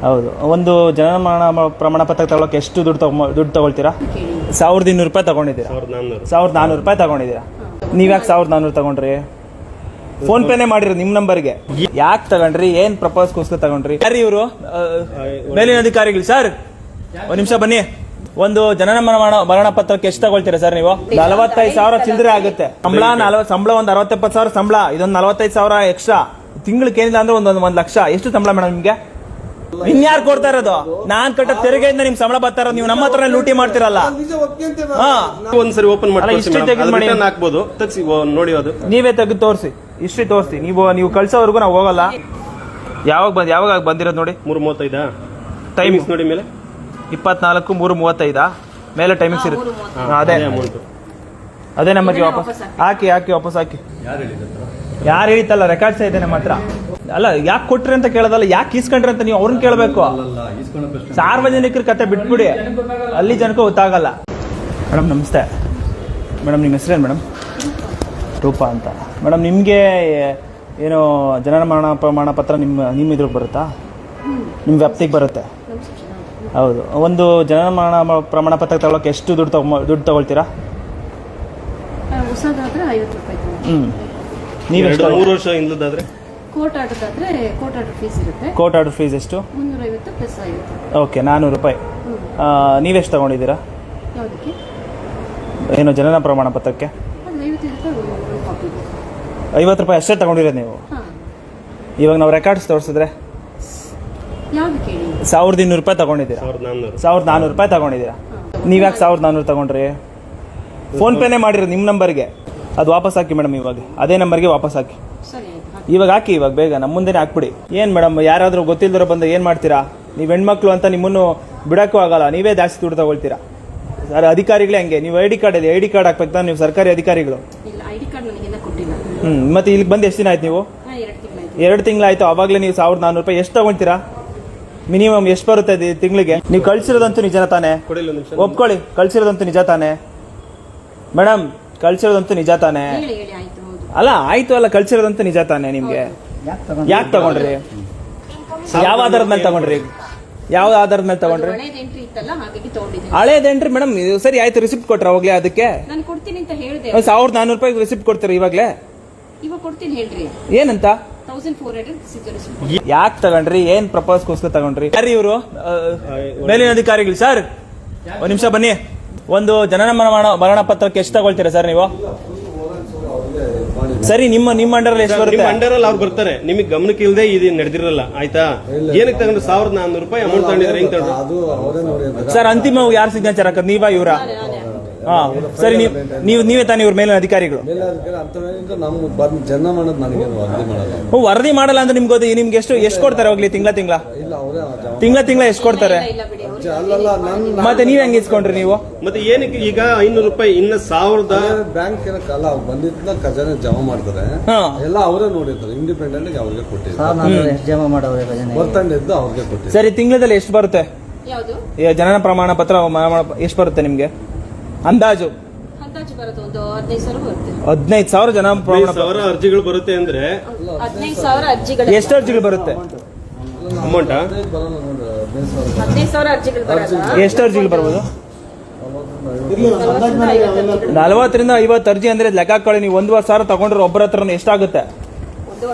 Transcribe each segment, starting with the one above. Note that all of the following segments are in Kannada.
ಹೌದು. ಒಂದು ಜನನ ಪ್ರಮಾಣ ಪತ್ರ ತಗೊಳಕ್ಕೆ ಎಷ್ಟು ದುಡ್ಡು ತಗೊಳ್ತೀರಾ? 1200 ರೂಪಾಯಿ ತಗೊಂಡಿದ್ದೀರಾ? 1400 ರೂಪಾಯಿ ತಗೊಂಡಿದ್ದೀರಾ? ನೀವ್ಯಾಕೆ 1400 ತಗೊಂಡ್ರಿ? ಫೋನ್ ಪೇನೇ ಮಾಡಿರೋ ನಿಮ್ಮ ನಂಬರ್ಗೆ. ಯಾಕೆ ತಗೊಂಡ್ರಿ? ಏನ್ ಪ್ರಪೋಸ್ಗೋಸ್ಕರ ತಗೊಂಡ್ರಿ? ಯಾರು ಇವರು? ಮೇಲಿನ ಅಧಿಕಾರಿಗಳು. ಸರ್ ಒಂದ್ ನಿಮಿಷ ಬನ್ನಿ. ಒಂದು ಜನನ ಮರಣ ಪತ್ರಕ್ಕೆ ಎಷ್ಟು ತಗೊಳ್ತೀರಾ ಸರ್ ನೀವು? 45,000 ಚಿಲ್ಲರೆ ಆಗುತ್ತೆ. ಸಂಬಳ ಒಂದು 60-70,000 ಸಂಬಳ. ಇದೊಂದು 45,000 ಎಕ್ಸ್ಟ್ರಾ. ತಿಂಗಳಿಗೆ ಏನಿಲ್ಲ ಅಂದ್ರೆ ಒಂದ್ ಲಕ್ಷ. ಎಷ್ಟು ಸಂಬಳ ಮೇಡಮ್ ನಿಮ್ಗೆ? ಇನ್ಯಾರು ಕೊಡ್ತಾ ಇರೋದು? ನಾನ್ ಕಟ್ಟ ತೆರಿಗೆಯಿಂದ ನಿಮ್ ಸಂಬಳ ಬರ್ತಾ ಇರೋದು. ನೀವು ನಮ್ಮ ಹತ್ರ ಲೂಟಿ ಮಾಡ್ತಿರಲ್ಲ. ಒಂದ್ಸರಿ ಓಪನ್ ನೋಡಿ, ಅದು ನೀವೇ ತೆಗೆದು ತೋರಿಸಿ, ಹಿಸ್ಟ್ರಿ ತೋರಿಸಿ. ನೀವು ಕಳ್ಸೋವರೆಗೂ ನಾವು ಹೋಗಲ್ಲ. ಯಾವಾಗ ಬಂದಿರೋದು ನೋಡಿ? 3:35 ಟೈಮಿಂಗ್ಸ್ ನೋಡಿ. ಮೇಲೆ 24:3:35 ಮೇಲೆ ಟೈಮಿಂಗ್ಸ್ ಇರುತ್ತೆ. ಅದೇ ನಮಗೆ ವಾಪಸ್ ಹಾಕಿ ವಾಪಸ್ ಹಾಕಿ. ಯಾರು ಹೇಳಿತಲ್ಲ? ರೆಕಾರ್ಡ್ಸ್ ಇದೆ ನಮ್ಮ ಹತ್ರ. ಅಲ್ಲ, ಯಾಕೆ ಕೊಟ್ರಿ ಅಂತ ಕೇಳೋದಲ್ಲ, ಯಾಕೆ ಇಸ್ಕೊಂಡ್ರಿ ಅಂತ ನೀವು ಅವ್ರನ್ನ ಕೇಳಬೇಕು. ಸಾರ್ವಜನಿಕರ ಕತೆ ಬಿಟ್ಬಿಡಿ, ಅಲ್ಲಿ ಜನಕ್ಕೆ ಗೊತ್ತಾಗಲ್ಲ. ಮೇಡಮ್ ನಮಸ್ತೆ. ಮೇಡಮ್ ನಿಮ್ಮ ಹೆಸರೇನು ಮೇಡಮ್? ರೂಪಾ ಅಂತ. ಮೇಡಮ್ ನಿಮಗೆ ಏನು ಜನನ ಪ್ರಮಾಣ ಪತ್ರ ನಿಮ್ಮ ಇದ್ರಿಗೆ ಬರುತ್ತಾ? ನಿಮ್ಮ ವ್ಯಾಪ್ತಿಗೆ ಬರುತ್ತೆ? ಹೌದು. ಒಂದು ಜನನ ಪ್ರಮಾಣ ಪತ್ರ ತಗೊಳಕ್ಕೆ ಎಷ್ಟು ದುಡ್ಡು ತಗೊಳ್ತೀರಾ? ನೀವು 3 ವರ್ಷ ಹಿಂದಾದ್ರೆ ಕೋರ್ಟ್ ಆರ್ಡರ್ ಫೀಸ್ ಇರುತ್ತೆ. ಕೋರ್ಟ್ ಆರ್ಡರ್ ಫೀಸ್ ಎಷ್ಟು? 350 ಪ್ಲಸ್ 50. ಓಕೆ, 400 ರೂಪಾಯಿ. ನೀವೆಷ್ಟು ತಗೊಂಡಿದ್ದೀರಾ? ಯಾವುದಕ್ಕೆ? ಏನು ಜನನ ಪ್ರಮಾಣ ಪತ್ರಕ್ಕೆ? 50 ರೂಪಾಯಿ ಅಷ್ಟೇ ತಗೊಂಡಿರೋದು ನೀವು? ಇವಾಗ ನಾವು ರೆಕಾರ್ಡ್ಸ್ ತೋರಿಸಿದ್ರೆ 1200 ರೂಪಾಯಿ ತಗೊಂಡಿದ್ದೀರಾ? 1400 ರೂಪಾಯಿ ತಗೊಂಡಿದ್ದೀರಾ? ನೀವ್ಯಾಕೆ 1400 ತಗೊಂಡ್ರಿ? ಫೋನ್ ಪೇನೇ ಮಾಡಿರೋ ನಿಮ್ಮ ನಂಬರ್ಗೆ. ಅದು ವಾಪಸ್ ಹಾಕಿ ಮೇಡಮ್. ಇವಾಗ ಅದೇ ನಂಬರ್ಗೆ ವಾಪಸ್ ಹಾಕಿ. ಇವಾಗ ಹಾಕಿ, ಇವಾಗ ಬೇಗ ನಮ್ಮ ಮುಂದೆನೇ ಹಾಕ್ಬಿಡಿ. ಏನ್ ಮೇಡಮ್, ಯಾರಾದ್ರೂ ಗೊತ್ತಿಲ್ಲದಿರೋ ಬಂದ ಏನ್ ಮಾಡ್ತೀರಾ? ನೀವು ಹೆಣ್ಮಕ್ಳು ಅಂತ ನಿಮ್ಮನ್ನು ಬಿಡಕ್ಕೂ ಆಗಲ್ಲ. ನೀವೇ ಜಾಸ್ತಿ ದುಡ್ಡು ತಗೊಳ್ತೀರಾ. ಸರ್ ಅಧಿಕಾರಿಗಳೇ ಹಂಗೆ. ನೀವು ಐ ಡಿ ಕಾರ್ಡ್ ಹಾಕ್ಬೇಕು. ನೀವು ಸರ್ಕಾರಿ ಅಧಿಕಾರಿಗಳು. ಮತ್ತೆ ಇಲ್ಲಿಗೆ ಬಂದು ಎಷ್ಟು ದಿನ ಆಯ್ತು ನೀವು? 2 ತಿಂಗಳಾಯ್ತು. ಅವಾಗಲೇ ನೀವು 1400 ರೂಪಾಯಿ ಎಷ್ಟು ತಗೊಳ್ತೀರಾ? ಮಿನಿಮಮ್ ಎಷ್ಟು ಬರುತ್ತೆ ತಿಂಗಳಿಗೆ? ನೀವು ಕಳ್ಸಿರೋದಂತೂ ನಿಜ ತಾನೆ? ಒಪ್ಕೊಳ್ಳಿ, ಕಳ್ಸಿರೋದಂತೂ ನಿಜ ತಾನೆ ಮೇಡಮ್? ಕಳ್ಸಿರೋದಂತೂ ನಿಜ ತಾನೆ? ಅಲ್ಲ ಆಯ್ತು, ಅಲ್ಲ ಕಳ್ಸಿರೋದಂತೂ ನಿಜ ತಾನೆ ನಿಮ್ಗೆ? ಯಾಕೆ ತಗೊಂಡ್ರಿ? ಯಾವ ಆಧಾರದ ಮೇಲೆ ತಗೊಂಡ್ರಿ? ಯಾವ ಆಧಾರದ ಮೇಲೆ ತಗೊಂಡ್ರಿ? ಹಳೇದೇನ್ರಿ ಮೇಡಮ್? ಸರಿ ಆಯ್ತು, ರಿಸಿಪ್ಟ್ ಕೊಟ್ರ ಅವಾಗ್ಲೇ? ಅದಕ್ಕೆ 1400 ರೂಪಾಯಿ ರಿಸಿಪ್ಟ್ ಕೊಡ್ತೀರಾ ಇವಾಗ್ಲೇ? ಏನಂತ? ಯಾಕೆ ತಗೊಂಡ್ರಿ? ಏನ್ ಪ್ರಪೋಸ್ಗೋಸ್ಕರ ತಗೊಂಡ್ರಿ? ಯಾರು ಇವರು? ಮೇಲಿನ ಅಧಿಕಾರಿಗಳು. ಸರ್ ಒಂದ್ ನಿಮಿಷ ಬನ್ನಿ. ಒಂದು ಜನನ ಮರಣ ಪತ್ರಕ್ಕೆ ಎಷ್ಟು ತಗೊಳ್ತೀರಾ ಸರ್ ನೀವು? ಸರಿ, ನಿಮ್ಮ ಅಂಡರ್ ಎಷ್ಟು ಬರುತ್ತೆ? ನಿಮ್ಮ ಅಂಡರ್ ಅವ್ರು ಬರ್ತಾರೆ. ನಿಮಗೆ ಗಮನಕ್ಕೆ ಇಲ್ಲದೆ ಇದು ನಡೆದಿರಲ್ಲ. ಆಯ್ತಾ? ಏನಕ್ಕೆ ತಗೊಂಡ್ರೆ 1400 ರೂಪಾಯಿ ಅಮೌಂಟ್ ತಗೊಂಡಿದ್ರೆ ಹೆಂಗ್ ತಗೊಂಡ್ರೆ? ಸರ್ ಅಂತಿಮವಾಗಿ ಯಾರು ಸಿಗ್ನೇಚರ್ ಹಾಕೋದು? ನೀವಾ ಇವರ? ಹಾ ಸರಿ, ನೀವೇ ತಾನೇ ಇವ್ರ ಮೇಲಿನ ಅಧಿಕಾರಿಗಳು? ವರದಿ ಮಾಡಲ್ಲ ಅಂದ್ರೆ ನಿಮ್ಗೆ ಎಷ್ಟು ಕೊಡ್ತಾರೆ? ಹೋಗ್ಲಿ, ತಿಂಗಳ ಎಷ್ಟು ಕೊಡ್ತಾರೆ? ಮತ್ತೆ ನೀವ್ ಹೆಂಗ್ ಇಸ್ಕೊಂಡ್ರಿ ನೀವು? ಮತ್ತೆ ಏನಕ್ಕೆ ಈಗ 500 ರೂಪಾಯಿ ಇನ್ನ 1000 ಬ್ಯಾಂಕ್ ಏನಕ್ಕಲ್ಲ ಬಂದಿದ್ದ ಖಜಾನೆ ಜಮಾ ಮಾಡ್ತಾರೆ. ಎಲ್ಲ ಅವರೇ ನೋಡಿರ್ತಾರೆ. ಇಂಡಿಪೆಂಡೆಂಟ್ ಅವ್ರಿಗೆ ಕೊಟ್ಟಿದ್ದಾರೆ. ಜಮಾ ಮಾಡೋರೆ ಬರ್ತಂಡಿದ್ದು ಅವ್ರಿಗೆ ಕೊಟ್ಟಿದ್ದಾರೆ. ಸರಿ, ತಿಂಗಳಲ್ಲಿ ಎಷ್ಟು ಬರುತ್ತೆ ಜನನ ಪ್ರಮಾಣ ಪತ್ರ? ಎಷ್ಟು ಬರುತ್ತೆ ನಿಮ್ಗೆ ಅಂದಾಜು? 15,000 ಜನ ಪ್ರಮಾಣ ಪತ್ರ ಅರ್ಜಿಗಳು ಬರುತ್ತೆ ಅಂದ್ರೆ 15,000 ಅರ್ಜಿಗಳು. ಎಷ್ಟು ಅರ್ಜಿಗಳು ಬರುತ್ತೆ? ಅಮೌಂಟ್ 15,000 ಅರ್ಜಿಗಳು ಬರುತ್ತೆ. ಎಷ್ಟು ಅರ್ಜಿಗಳು ಬರ್ಬೋದು? 40ರಿಂದ 50 ಅರ್ಜಿ ಅಂದ್ರೆ ಲೆಕ್ಕ ಹಾಕೊಳ್ಳಿ. ನೀವು 1,500 ತಗೊಂಡ್ರೆ ಒಬ್ಬರ ಹತ್ರ ಎಷ್ಟಾಗುತ್ತೆ?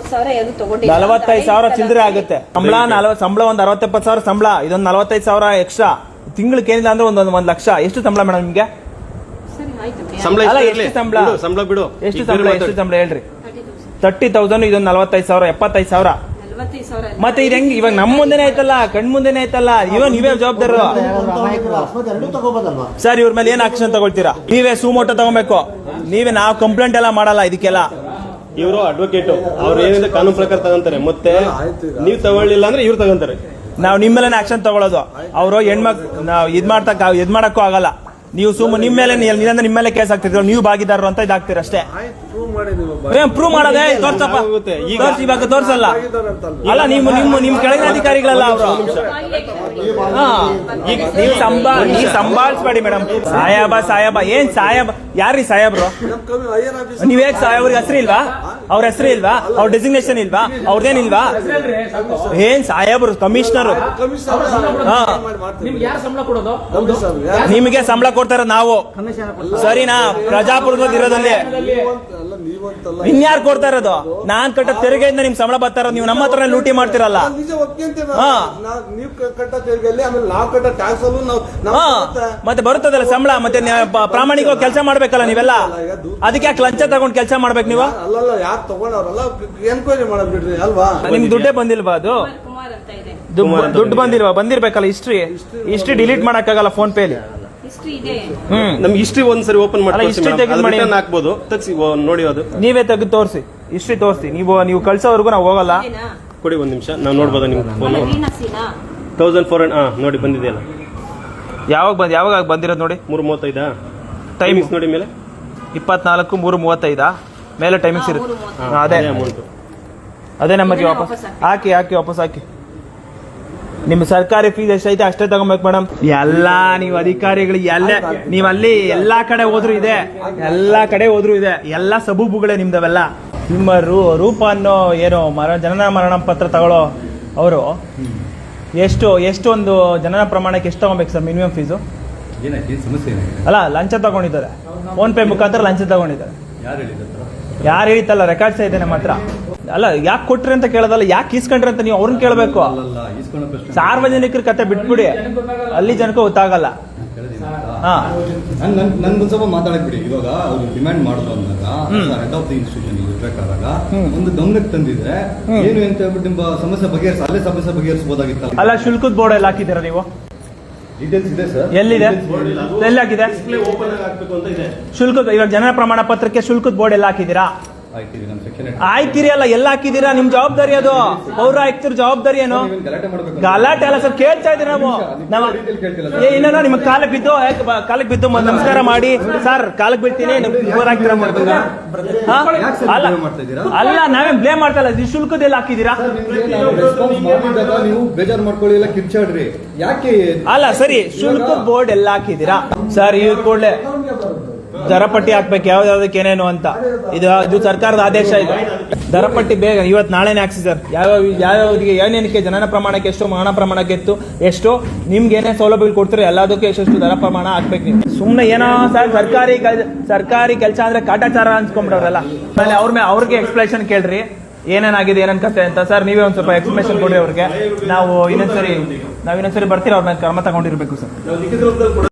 45,000 ಚಿಲ್ಲರೆ ಆಗುತ್ತೆ. ಸಂಬಳ ಒಂದು 60-70,000 ಸಂಬಳ. ಇದೊಂದು 45,000 ಎಕ್ಸ್ಟ್ರಾ. ತಿಂಗಳಿಗೆ ಏನಿಲ್ಲ ಅಂದ್ರೆ ಒಂದ್ ಲಕ್ಷ. ಎಷ್ಟು ಸಂಬಳ ಮೇಡಮ್ ನಿಮ್ಗೆ? ಸಂಬಳ ಬಿಡು. ಎಷ್ಟು ಸಂಬಳ ಹೇಳ್ರಿ? 30,000. ಇದೊಂದು 45,000, 75,000. ಮತ್ತೆ ಇದು ಹೆಂಗ್? ಇವಾಗ ನಮ್ಮ ಮುಂದೆನೆ ಆಯ್ತಲ್ಲ, ಕಣ್ ಮುಂದೆನೆ ಆಯ್ತಲ್ಲ. ನೀವೇ ಜವಾಬ್ದಾರ ಸರ್. ಇವ್ರ ಮೇಲೆ ಏನ್ ಆಕ್ಷನ್ ತಗೊಳ್ತೀರಾ? ನೀವೇ ಸುಮೋಟೋ ತಗೋಬೇಕು. ನಾವು ಕಂಪ್ಲೇಂಟ್ ಎಲ್ಲ ಮಾಡಲ್ಲ ಇದಕ್ಕೆಲ್ಲ. ಇವರು ಅಡ್ವೊಕೇಟ್, ಅವ್ರು ಏನಿದೆ ಕಾನೂನು ಪ್ರಕಾರ ತಗೊಂತಾರೆ. ಮತ್ತೆ ನೀವು ತಗೊಳ್ಳಿಲ್ಲ ಅಂದ್ರೆ ಇವ್ರು ತಗೊಂತಾರೆ. ನಾವು ನಿಮ್ಮ ಮೇಲೆ ಆಕ್ಷನ್ ತಗೊಳ್ಳೋದು. ಅವರು ಹೆಣ್ಮಕ್ ಮಾಡಕ್ಕೂ ಆಗಲ್ಲ. ನೀವು ನಿಮ್ಮ ಮೇಲೆ ನಿಮ್ಮ ಮೇಲೆ ಕೇಸ್ ಆಗ್ತಿದ್ರು. ನೀವು ಭಾಗಿದಾರರು ಅಂತ ಇದಾಗ್ತೀರ ಅಷ್ಟೇ. ಪ್ರೂವ್ ಮಾಡೋದೇ ತೋರ್ಸಪ್ಪ. ಇವಾಗ ತೋರ್ಸಲ್ಲ ಅಲ್ಲ. ನಿಮ್ ಕೆಳಗಿನ ಅಧಿಕಾರಿಗಳಲ್ಲ ಅವರು. ನೀವು ಸಂಭಾಳಿಸ್ಬೇಡಿ ಮೇಡಮ್. ಸಾಯಬ ಏನ್ ಸಾಯಬ? ಯಾರ್ರೀ ಸಾಯಬ್ರು? ನೀವ್ ಹೇಗ್ ಸಾಯಬ್ರಿಗೆ ಹೆಸರಿಲ್ವಾ? ಅವ್ರ ಹೆಸರು ಇಲ್ವಾ? ಅವ್ರ ಡೆಸಿಗ್ನೇಷನ್ ಇಲ್ವಾ? ಅವ್ರದೇನಿಲ್ವಾ? ಏನ್ ಸಾಹೇಬ್ರು ಕಮಿಷನರ್? ನಿಮ್ಗೆ ಯಾರು ಸಂಬಳ ಕೊಡೋದು? ನಿಮಗೆ ಸಂಬಳ ಕೊಡ್ತಾರ ನಾವು, ಸರಿನಾ? ಪ್ರಜಾಪ್ರಭುತ್ವದ ಇರೋದಲ್ಲಿ ಇನ್ಯಾರು ಕೊಡ್ತಾ ಇರೋದು? ನಾನ್ ಕಟ್ಟ ತೆರಿಗೆಯಿಂದ ನಿಮ್ ಸಂಬಳ ಬರ್ತಾ ಇರೋದು. ನೀವು ನಮ್ಮ ಹತ್ರ ಲೂಟಿ ಮಾಡ್ತಿರಲ್ಲ. ನಿಜ ಒಪ್ಕೊಂತೀವಿ ನೀವು ಕಟ್ಟ ತೆರಿಗೆಯಲ್ಲಿ, ಆಮೇಲೆ ನಾವು ಕಟ್ಟ ಟ್ಯಾಕ್ಸ್ ಅಲ್ಲೂ ಮತ್ತೆ ಬರುತ್ತದಲ್ಲ ಸಂಬಳ. ಮತ್ತೆ ಪ್ರಾಮಾಣಿಕವಾಗಿ ಕೆಲಸ ಮಾಡ್ಬೇಕಲ್ಲ ನೀವೆಲ್ಲ. ಅದಕ್ಕೆ ಯಾಕೆ ಲಂಚ ತಗೊಂಡ್ ಕೆಲಸ ಮಾಡ್ಬೇಕು ನೀವು? ಅಲ್ಲಲ್ಲ, ಯಾರು ತಗೊಂಡವ್ರಲ್ಲ ಎನ್ಕ್ವೈರಿ ಮಾಡೋದ್ ಬಿಡ್ರಿ ಅಲ್ವಾ? ನಿಮ್ ದುಡ್ಡೇ ಬಂದಿಲ್ವಾ? ಅದು ಕುಮಾರ್ ಅಂತ ಇದೆ. ದುಡ್ಡು ಬಂದಿಲ್ವಾ? ಬಂದಿರ್ಬೇಕಲ್ಲ. ಹಿಸ್ಟ್ರಿ ಡಿಲೀಟ್ ಮಾಡಕ್ಕಾಗಲ್ಲ ಫೋನ್ ಪೇಲಿ. ಹಿಸ್ಟ್ರಿ ಇದೆ. ನಮ್ಗೆ ಹಿಸ್ಟ್ರಿ ಒಂದ್ಸರಿ ಓಪನ್ ಅಲ್ಲ, history ತೆಗೆದು ಮಾಡಿ. ಹಾಕ್ಬೋದು, ತೆಗ್ಸಿ ನೋಡಿ. ಅದು ನೀವೇ ತೆಗೆದು ತೋರಿಸಿ, ಹಿಸ್ಟ್ರಿ ತೋರಿಸಿ. ನೀವು ಕಳ್ಸೋವರೆಗೂ ನಾವು ಹೋಗಲ್ಲ. ಇದೇನಾ? ಕೊಡಿ ಒಂದ್ ನಿಮಿಷ, ನಾವು ನೋಡ್ಬೋದಾ ನಿಮ್ ಫೋನ್? ವೀನಸ್ಸಿನಾ? 1400 ನೋಡಿ ಬಂದಿದೆಯಲ್ಲ. ಯಾವಾಗ ಬಂದಿರೋದು ನೋಡಿ. 3:35 ಟೈಮಿಂಗ್ಸ್ ನೋಡಿ ಮೇಲೆ 24:3:35 ಮೇಲೆ ಟೈಮಿಂಗ್ಸ್ ಇರುತ್ತೆ. 3:35. ಅದೇ ಅಮೌಂಟ್. ಅದೇ ನಮಗೆ ಇದನ್ನೇ ವಾಪಸ್ ವಾಪಸ್ ಹಾಕಿ ವಾಪಸ್ ಹಾಕಿ. ನಿಮ್ಮ ಸರ್ಕಾರಿ ಫೀಸ್ ಎಷ್ಟೈತೆ ಅಷ್ಟೇ ತಗೊಬೇಕು ಮೇಡಮ್. ಎಲ್ಲಾ ನೀವು ಅಧಿಕಾರಿಗಳು ನೀವು ಅಲ್ಲಿ ಎಲ್ಲಾ ಕಡೆ ಹೋದ್ರು ಇದೆ, ಎಲ್ಲ ಸಬೂಬುಗಳೇ ನಿಮ್ದವೆಲ್ಲ. ನಿಮ್ಮ ರೂಪ ಅನ್ನೋ ಏನೋ ಜನನ ಮರಣ ಪತ್ರ ತಗೊಳ್ಳೋ ಅವರು ಎಷ್ಟು ಒಂದು ಜನನ ಪ್ರಮಾಣಕ್ಕೆ ಎಷ್ಟು ತಗೊಬೇಕು ಸರ್ ಮಿನಿಮಮ್ ಫೀಸು? ಅಲ್ಲ, ಲಂಚ ತಗೊಂಡಿದ್ದಾರೆ. ಫೋನ್ ಪೇ ಮುಖಾಂತರ ಲಂಚ ತಗೊಂಡಿದ್ದಾರೆ. ಯಾರು ಹೇಳಿತ್ತಲ್ಲ, ರೆಕಾರ್ಡ್ಸ್ ಇದೆ ನಮ್ಮ ಹತ್ರ. ಅಲ್ಲ, ಯಾಕೆ ಕೊಟ್ರಿ ಅಂತ ಕೇಳೋದಲ್ಲ, ಯಾಕೆ ಇಸ್ಕೊಂಡ್ರಿ ಅಂತ ನೀವು ಅವ್ರನ್ನ ಕೇಳಬೇಕು. ಸಾರ್ವಜನಿಕರ ಕತೆ ಬಿಟ್ಬಿಡಿ, ಅಲ್ಲಿ ಜನಕ್ಕೆ ಗೊತ್ತಾಗಲ್ಲ. ನನ್ಗೊಂದ್ ಸ್ವಲ್ಪ ಮಾತಾಡಕ್ ಬಿಡಿ. ಇವಾಗ ಅವ್ರು ಡಿಮ್ಯಾಂಡ್ ಮಾಡಿದ್ರು ಅಂದಾಗ ಹೆಡ್ ಆಫ್ ದಿ ಇನ್ಸ್ಟಿಟ್ಯೂಷನ್ ಇರ್ಬೇಕಾದಾಗ ಒಂದು ಗಮನಕ್ಕೆ ತಂದಿದ್ರೆ ಏನು ಅಂತ ಹೇಳ್ಬಿಟ್ಟು ನಿಮ್ಮ ಸಮಸ್ಯೆ ಬಗೆಹರಿಸಬಹುದಾಗಿತ್ತಲ್ಲ. ಅಲ್ಲ, ಶುಲ್ಕದ ಬೋರ್ಡ್ ಎಲ್ಲ ಹಾಕಿದ್ದೀರಾ ನೀವು? ಡೀಟೇಲ್ಸ್ ಇದೆ ಸರ್. ಎಲ್ಲಿದೆ? ಎಲ್ಲಿ ಹಾಕಿದೆ ಓಪನ್ ಆಗ್ಬೇಕು ಅಂತ ಇದೆ. ಶುಲ್ಕದ? ಇವಾಗ ಜನನ ಪ್ರಮಾಣ ಪತ್ರಕ್ಕೆ ಶುಲ್ಕದ ಬೋರ್ಡ್ ಎಲ್ಲ ಹಾಕಿದ್ದೀರಾ? ಆಯ್ತಿರಿ ಅಲ್ಲ, ಎಲ್ಲ ಹಾಕಿದ್ದೀರಾ? ನಿಮ್ ಜವಾಬ್ದಾರಿ ಅದು. ಅವ್ರು ಹಾಕ್ತಿರೋ ಜವಾಬ್ದಾರಿ ಏನು? ಗಲಾಟೆ ಅಲ್ಲ ಸರ್, ಕೇಳ್ತಾ ಇದ್ದೀವಿ ನಾವು. ಏನ ನಿಮ್ಗೆ ಕಾಲಕ್ಕೆ ಬಿದ್ದು ನಮಸ್ಕಾರ ಮಾಡಿ ಸರ್, ಕಾಲಕ್ಕೆ ಬೀಳ್ತೀನಿ ಅಲ್ಲ, ನಾವೇನ್ ಬ್ಲೇಮ್ ಮಾಡ್ತಾ ಇಲ್ಲ. ಶುಲ್ಕದೆಲ್ಲ ಹಾಕಿದ್ದೀರಾ? ನೀವು ಬೇಜಾರು ಮಾಡ್ಕೊಳ್ಳಿ, ಎಲ್ಲ ಕಿರ್ಚಾಡ್ರಿ. ಯಾಕೆ ಅಲ್ಲ ಸರಿ, ಶುಲ್ಕದ ಬೋರ್ಡ್ ಎಲ್ಲ ಹಾಕಿದ್ದೀರಾ ಸರ್? ಈ ಕೂಡಲೇ ದರಪಟ್ಟಿ ಹಾಕ್ಬೇಕು ಯಾವ್ದಾವ್ದಕ್ಕೆ ಏನೇನು ಅಂತ. ಇದು ಸರ್ಕಾರದ ಆದೇಶ. ಇದು ದರಪಟ್ಟಿ ಬೇಗ ಇವತ್ತು ನಾಳೆನೇ ಹಾಕ್ಸಿ ಸರ್. ಯಾವ್ಯಾವ್ದಿಗೆ ಏನೇನಕ್ಕೆ ಜನನ ಪ್ರಮಾಣಕ್ಕೆ ಎಷ್ಟು, ಮರಣ ಪ್ರಮಾಣಕ್ಕೆ ಎಷ್ಟು, ನಿಮ್ಗೆ ಏನೇ ಸೌಲಭ್ಯಗಳು ಕೊಡ್ತೀರಿ ಎಲ್ಲದಕ್ಕೂ ಎಷ್ಟು ದರ ಪ್ರಮಾಣ ಹಾಕ್ಬೇಕು. ನೀವು ಸುಮ್ಮನೆ ಏನೋ ಸರ್ ಸರ್ಕಾರಿ ಕೆಲಸ ಅಂದ್ರೆ ಕಾಟಾಚಾರ ಅನ್ಸ್ಕೊಂಡ್ಬಿಡೋರಲ್ಲ. ಆಮೇಲೆ ಅವ್ರಿಗೆ ಎಕ್ಸ್ಪ್ಲೇಷನ್ ಕೇಳ್ರಿ, ಏನೇನಾಗಿದೆ ಏನೇನ್ ಕತೆ ಅಂತ. ಸರ್ ನೀವೇ ಒಂದ್ ಸ್ವಲ್ಪ ಎಕ್ಸ್ಪ್ಲೇಷನ್ ಕೊಡ್ರಿ ಅವ್ರಿಗೆ. ನಾವು ಇನ್ನೊಂದ್ಸರಿ ಬರ್ತೀವಿ, ಅವ್ರ ಮೇಲೆ ಕ್ರಮ ತಗೊಂಡಿರ್ಬೇಕು ಸರ್.